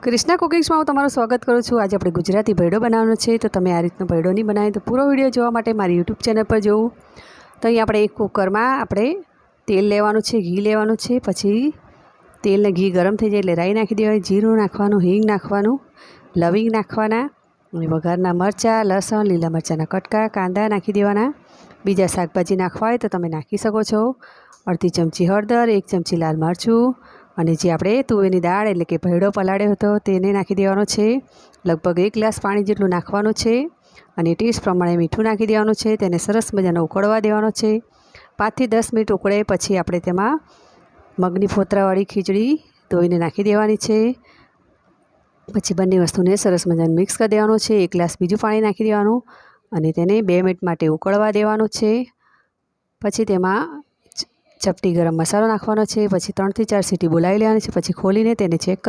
ક્રિષ્ના કુકિંગ્સમાં હું તમારું સ્વાગત કરું છું। આજે આપણે ગુજરાતી ભેળો બનાવવાનો છે, તો તમે આ રીતનો ભેળો નહીં બનાવે તો પૂરો વિડીયો જોવા માટે મારી યુટ્યુબ ચેનલ પર જોવું। તો અહીં આપણે એક કુકરમાં આપણે તેલ લેવાનું છે, ઘી લેવાનું છે। પછી તેલને ઘી ગરમ થઈ જાય એટલે રાઈ નાખી દેવાની, જીરું નાખવાનું, હિંગ નાખવાનું, લવિંગ નાખવાના અને વઘારના મરચાં, લસણ, લીલા મરચાંના કટકા, કાંદા નાખી દેવાના। બીજા શાકભાજી નાખવા હોય તો તમે નાખી શકો છો। અડધી ચમચી હળદર, 1 ચમચી લાલ મરચું અને જે આપણે તુવેરની દાળ એટલે કે ભેળો પલાળ્યો હતો તેને નાખી દેવાનો છે। લગભગ 1 ગ્લાસ પાણી જેટલું નાખવાનું છે અને ટેસ્ટ પ્રમાણે મીઠું નાખી દેવાનું છે। તેને સરસ મજાનો ઉકળવા દેવાનો છે। 5 થી 10 મિનિટ ઉકળે પછી આપણે તેમાં મગની ફોતરાવાળી ખીચડી ધોઈને નાખી દેવાની છે। પછી બંને વસ્તુને સરસ મજાનું મિક્સ કરી દેવાનું છે। 1 ગ્લાસ બીજું પાણી નાખી દેવાનું અને તેને 2 મિનિટ માટે ઉકળવા દેવાનું છે। પછી તેમાં ચપટી ગરમ મસાલો નાખવાનો છે। પછી 3 થી 4 સીટી બોલાવી લેવાની છે। પછી ખોલીને તેને ચેક કરી